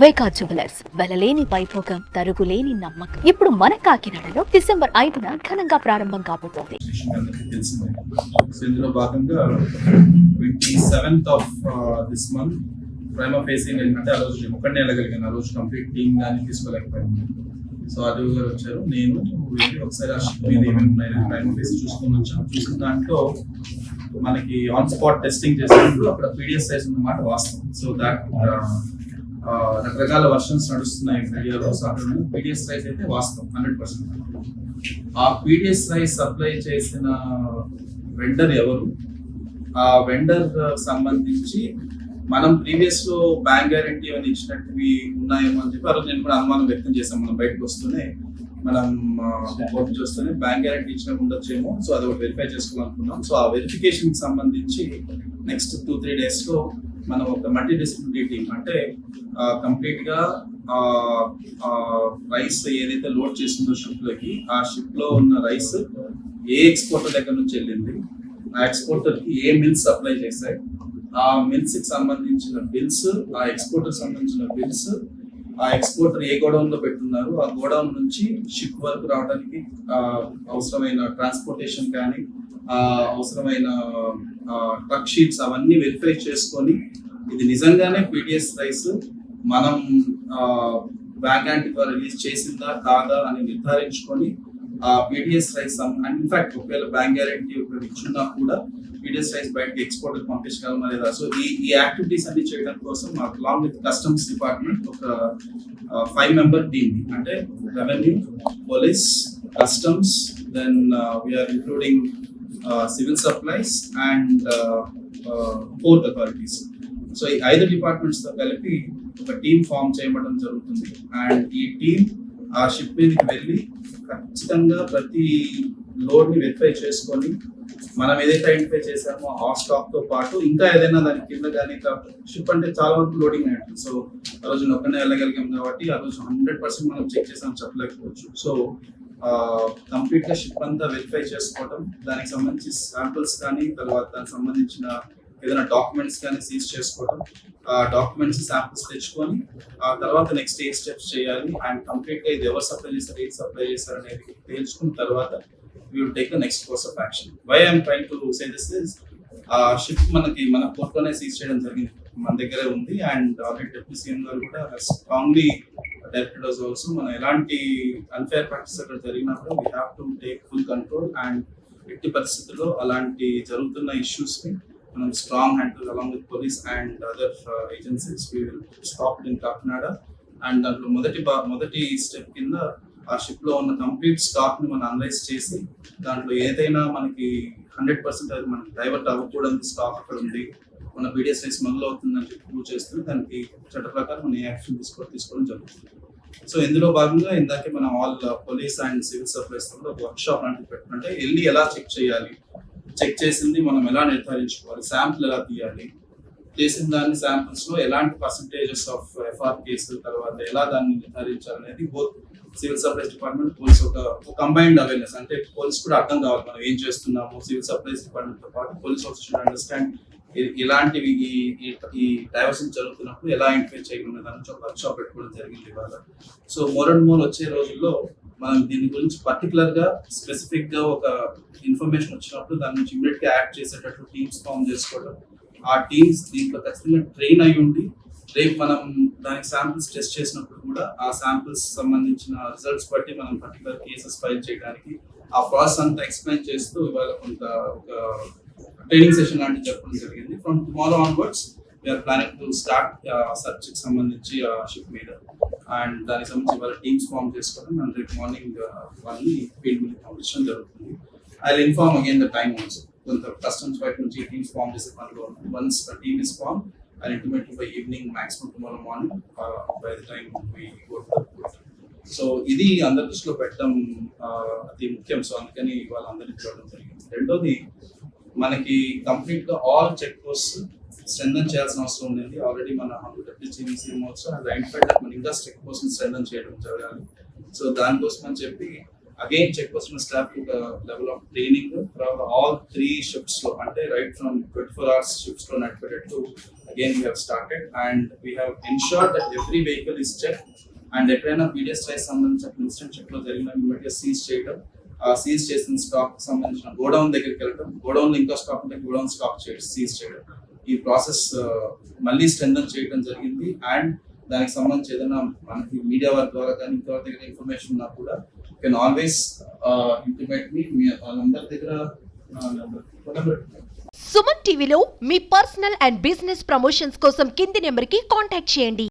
వైకా jewellers వెలలేని Vaibhogam తరుగులేని నమ్మకం ఇప్పుడు మన కాకినాడలో డిసెంబర్ 5న ఘనంగా ప్రారంభం కాబోతోంది. ఇందులో భాగంగా 27th of this month prima facing ఏంటంటే ఆ రోజు ఒకటే వెళ్ళగలిగాను. ఆ రోజు కంప్లీట్ టీమ్ కానీ తీసుకోలేకపోయాను. సో అటు గారు వచ్చారు, నేను ఒకసారి ఆ షిప్ మీద ఏమేమి ఉన్నాయి ప్రైమా ఫేస్ చూసుకుని వచ్చాను. చూసిన దాంట్లో మనకి ఆన్ స్పాట్ టెస్టింగ్ చేసినప్పుడు అక్కడ పీడిఎస్ సైజ్ ఉన్నమాట వాస్తవం. సో దాట్ రకరకాల వర్షన్స్ నడుస్తున్నాయి మీడియాలో. పీడిఎస్ రైస్ అయితే వాస్తవం 100%. ఆ పీడిఎస్ రైస్ సప్లై చేసిన వెండర్ ఎవరు, ఆ వెండర్ సంబంధించి మనం ప్రీవియస్ లో బ్యాంక్ గ్యారంటీ అని ఇచ్చినట్టువి ఉన్నాయేమో అని చెప్పి ఆ రోజు నేను కూడా అనుమానం వ్యక్తం చేశాను. మనం బయటకు వస్తూనే మనం కోర్టు చూస్తూనే బ్యాంక్ గ్యారంటీ ఇచ్చిన ఉండొచ్చేమో. సో అది ఒకటి వెరిఫై చేసుకోవాలనుకున్నాం. సో ఆ వెరిఫికేషన్ కి సంబంధించి నెక్స్ట్ 2-3 days లో మనం ఒక మల్టీ డిసిప్లినరీ టీమ్ అంటే కంప్లీట్ గా రైస్ ఏదైతే లోడ్ చేసిందో షిప్ లోకి, ఆ షిప్ లో ఉన్న రైస్ ఏ ఎక్స్పోర్టర్ దగ్గర నుంచి వెళ్ళింది, ఆ ఎక్స్పోర్టర్ కి ఏ మిల్స్ సప్లై చేశాయి, ఆ మిల్స్ కి సంబంధించిన బిల్స్, ఆ ఎక్స్పోర్టర్ సంబంధించిన బిల్స్, ఆ ఎక్స్పోర్టర్ ఏ గోడౌన్ లో పెట్టున్నారు, ఆ గోడౌన్ నుంచి షిప్ వరకు రావడానికి అవసరమైన ట్రాన్స్పోర్టేషన్ కానీ అవసరమైన ట్రక్ షీట్స్ అవన్నీ వెరిఫై చేసుకొని ఇది నిజంగానే పీడిఎస్ రైస్ మనం బ్యాంక్ గ్యారంటీ ద్వారా రిలీజ్ చేసిందా కాదా అని నిర్ధారించుకొని ఆ పీడిఎస్ రైస్ ఇన్ఫాక్ట్ ఒకవేళ బ్యాంక్ గ్యారంటీ ఇచ్చున్నా కూడా పీడిఎస్ రైస్ బయటకి ఎక్స్పోర్ట్ పంపించగలమా లేదా. సో ఈ యాక్టివిటీస్ అన్ని చేయడం కోసం అలాంగ్ విత్ కస్టమ్స్ డిపార్ట్మెంట్ ఒక 5-member టీమ్, అంటే revenue, police, customs, then we're including civil supplies and port authorities. So ఈ 5 డిపార్ట్మెంట్స్ తో కలిపి ఒక టీం ఫామ్ చేయడం జరుగుతుంది. అండ్ ఈ టీం ఆ షిప్ మీదకి వెళ్ళి ఖచ్చితంగా ప్రతి లోడ్ ని వెరిఫై చేసుకొని మనం ఏదైతే ఐడెంటిఫై చేసామో ఆ స్టాక్ తో పాటు ఇంకా ఏదైనా దాని కింద కానీ షిప్ అంటే చాలా వరకు లోడింగ్ అయ్యింది. సో ఆ రోజు ఒక్కనే వెళ్ళగలిగాం కాబట్టి ఆ రోజు 100% మనం చెక్ చేసాం చెప్పలేకపోవచ్చు. సో కంప్లీట్ గా షిప్ అంతా వెరిఫై చేసుకోవడం, దానికి సంబంధించి శాంపిల్స్ కానీ తర్వాత దానికి సంబంధించిన ఏదైనా డాక్యుమెంట్స్ కానీ సీజ్ చేసుకోవడం, ఆ డాక్యుమెంట్స్ శాంపిల్స్ తెచ్చుకొని ఆ తర్వాత నెక్స్ట్ ఏ స్టెప్స్ చేయాలి అండ్ కంప్లీట్ గా ఇది ఎవరు సప్లై చేస్తారు, ఏది సప్లై చేస్తారు అనేది తేల్చుకున్న తర్వాత we will take the next course of action. Why I am trying to say this is ship మన పోర్ట్లోనే సీజ్ చేయడం జరిగింది, మన దగ్గరే ఉంది. అండ్ ఆల్రెడీ డిప్యూటీ సీఎం గారు కూడా స్ట్రాంగ్లీ డైరెక్టెడ్ ఆల్సో మనం ఎలాంటి అన్ఫేర్ ప్రాక్టీస్ అక్కడ జరిగినప్పుడు we have to take full control and ఎట్టి పరిస్థితుల్లో అలాంటి జరుగుతున్న ఇష్యూస్ ని మనం strong handle along with police and other agencies we will stop in Kakinada. And దాంట్లో మొదటి స్టెప్ కింద ఆ షిప్ లో ఉన్న కంప్లీట్ స్టాక్ ని మనం అనలైజ్ చేసి దాంట్లో ఏదైనా మనకి 100% అది మనకి డైవర్ట్ అవ్వకూడదు స్టాక్ అక్కడ ఉంది, మన పీడిఎస్ రైస్ మొదలవుతుందని చెప్పి ప్రూవ్ చేస్తూ దానికి చట్ట ప్రకారం మనం ఏ యాక్షన్ తీసుకోవడం జరుగుతుంది. సో ఇందులో భాగంగా ఇందాకే మనం all police and civil supplies ఒక వర్క్ షాప్ లాంటివి పెట్టుకుంటే వెళ్ళి ఎలా చెక్ చేయాలి, చెక్ చేసింది మనం ఎలా నిర్ధారించుకోవాలి, శాంపుల్ ఎలా తీయాలి, చేసిన దాన్ని శాంపుల్స్ లో ఎలాంటి పర్సంటేజెస్ ఆఫ్ FRPs తర్వాత ఎలా దాన్ని నిర్ధారించాలనేది both civil supplies department, police ఒక కంబైన్డ్ అవేర్నెస్, అంటే పోలీస్ కూడా అర్థం కావాలి మనం ఏం చేస్తున్నాము. సివిల్ సప్లైస్ డిపార్ట్మెంట్ తో పాటు పోలీస్ ఆల్సో షుడ్ అండర్స్టాండ్ ఇలాంటివి ఈ డైవర్షన్ జరుగుతున్నప్పుడు ఎలా ఐడెంటిఫై చేయగలిగిన దాని ఒక వర్క్ షాప్ పెట్టుకోవడం జరిగింది ఇవాళ. సో మోర్ అండ్ మోర్ వచ్చే రోజుల్లో మనం దీని గురించి పర్టికులర్ గా స్పెసిఫిక్ గా ఒక ఇన్ఫర్మేషన్ వచ్చినప్పుడు దాని నుంచి ఇమీడియట్ గా యాక్ట్ చేసేటట్లు టీమ్స్ ఫామ్ చేసుకోవడం, ఆ టీమ్స్ దీంట్లో ఖచ్చితంగా ట్రైన్ అయి ఉండి రేపు మనం దానికి శాంపిల్స్ టెస్ట్ చేసినప్పుడు కూడా ఆ శాంపిల్స్ సంబంధించిన రిజల్ట్స్ బట్టి మనం పర్టికులర్ కేసెస్ ఫైల్ చేయడానికి ఆ ప్రాసెస్ అంతా ఎక్స్ప్లెయిన్ చేస్తూ ఇవాళ కొంత ఒక ట్రైనింగ్ సెషన్ లాంటివి జరపడం జరిగింది. From tomorrow onwards we're planning to start search కి సంబంధించి ఆ షిప్ మీద అండ్ దానికి సంబంధించి ఇవాళ టీమ్స్ ఫామ్ చేసుకోవడం అండ్ రేపు మార్నింగ్ వాళ్ళని ఫీల్డ్ మీద పంపించడం జరుగుతుంది. I will inform again the time also. కొంత కస్టమ్స్ వైపు నుంచి టీమ్స్ ఫామ్ చేసే పనిలో once the team is form and ultimately by evening, maximum tomorrow morning, by the time we go to the court. So ఇది అందరి దృష్టిలో పెట్టడం అతి ముఖ్యం. సో అందుకని ఇవాళ అందరినీ చూడడం జరిగింది. రెండోది మనకి కంప్లీట్ గా ఆల్ చెక్ పోస్ట్ స్ట్రెంథన్ చేయాల్సిన అవసరం ఉంది. ఆల్రెడీ మన deputy CM also identified that మన ఇంకా చెక్ పోస్ట్ స్ట్రెంథన్ చేయడం జరగాలి. సో దానికోసం అని చెప్పి again check post staff level of training for all 3 shifts లో, అంటే రైట్ ఫ్రమ్ 24 hours షిఫ్ట్స్ లో నడిపేటట్టు again we have started and we have ensured that every vehicle is check. And ఎక్కడైనా పీడిఎస్ రైస్ సంబంధించిన incident check లో జరిగిన immediate seize చేయడం, ఆ సీజ్ చేసిన స్టాక్ సంబంధించిన గోడౌన్ దగ్గరికి వెళ్ళడం, గోడౌన్ ఇంకా స్టాక్ ఉంటే గోడౌన్ స్టాక్ సీజ్ చేయడం, ఈ ప్రాసెస్ మళ్ళీ స్ట్రెంథన్ చేయడం జరిగింది. అండ్ దానికి సంబంధించి ఏదైనా మనకి మీడియా వర్క్ ద్వారా కానీ ఇంకెవరి దగ్గర ఇన్ఫర్మేషన్ ఉన్నా కూడా యూ కెన్ ఆల్వేస్ ఇంటిమేట్ మీ వాళ్ళందరి దగ్గర సుమన్ టీవీలో మీ పర్సనల్ అండ్ బిజినెస్ ప్రమోషన్స్ కోసం కింది నెంబర్కి కాంటాక్ట్ చేయండి.